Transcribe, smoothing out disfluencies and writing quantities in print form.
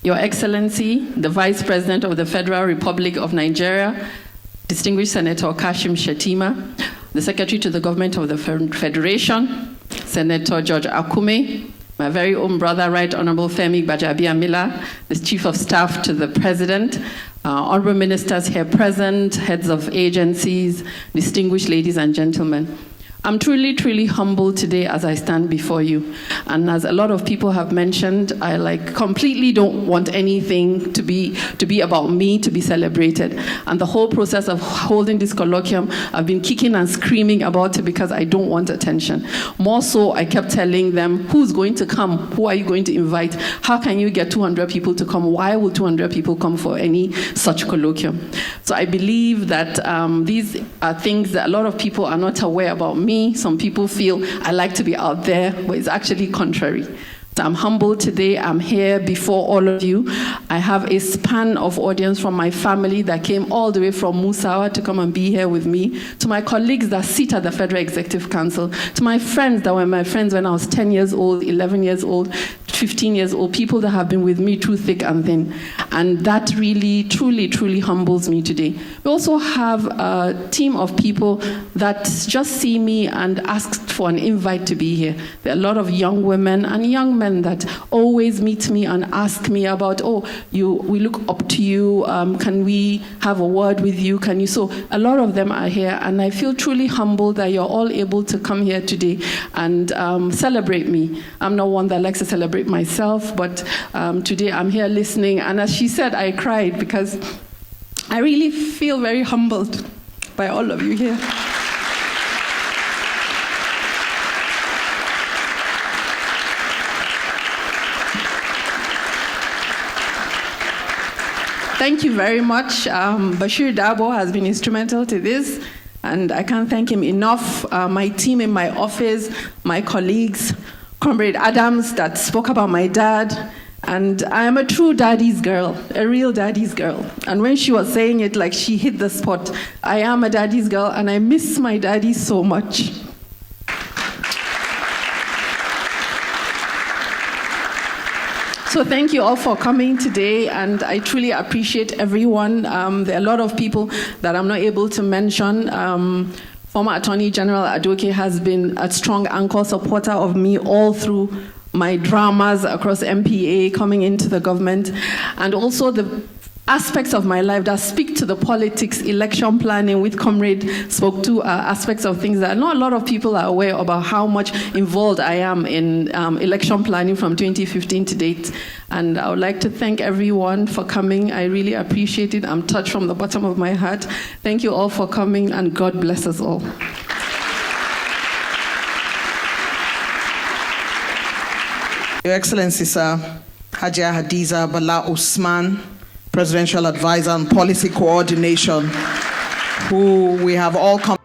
Your Excellency, the Vice President of the Federal Republic of Nigeria, Distinguished Senator Kashim Shettima, the Secretary to the Government of the Federation, Senator George Akume, my very own brother, Right Honorable Femi Gbajabiamila, the Chief of Staff to the President, honorable ministers here present, heads of agencies, distinguished ladies and gentlemen. I'm truly, truly humbled today as I stand before you. And as a lot of people have mentioned, I completely don't want anything to be about me, to be celebrated. And the whole process of holding this colloquium, I've been kicking and screaming about it because I don't want attention. More so, I kept telling them, who's going to come? Who are you going to invite? How can you get 200 people to come? Why will 200 people come for any such colloquium? So I believe that these are things that a lot of people are not aware about me. Some people feel I like to be out there, but it's actually contrary. So I'm humbled today. I'm here before all of you. I have a span of audience from my family that came all the way from Musawa to come and be here with me, to my colleagues that sit at the Federal Executive Council, to my friends that were my friends when I was 10 years old, 11 years old, 15 years old, people that have been with me through thick and thin. And that really, truly, truly humbles me today. We also have a team of people that just see me and ask for an invite to be here. There are a lot of young women and young men that always meet me and ask me about, we look up to you, can we have a word with you, can you? So a lot of them are here, and I feel truly humbled that you're all able to come here today and celebrate me. I'm not one that likes to celebrate myself, but today I'm here listening, and as she said, I cried because I really feel very humbled by all of you here. Thank you very much. Bashir Dabo has been instrumental to this, and I can't thank him enough. My team in my office, my colleagues, Comrade Adams that spoke about my dad, and I am a true daddy's girl, a real daddy's girl. And when she was saying it, like she hit the spot. I am a daddy's girl, and I miss my daddy so much. So thank you all for coming today, and I truly appreciate everyone. There are a lot of people that I'm not able to mention. Former Attorney General Adoke has been a strong anchor supporter of me all through my dramas across MPA, coming into the government, and also the aspects of my life that speak to the politics, election planning, with Comrade spoke to aspects of things that not a lot of people are aware about how much involved I am in election planning from 2015 to date. And I would like to thank everyone for coming. I really appreciate it. I'm touched from the bottom of my heart. Thank you all for coming, and God bless us all. Your Excellency, sir, Hajia Hadiza Bala Usman, Presidential Advisor on Policy Coordination, who we have all come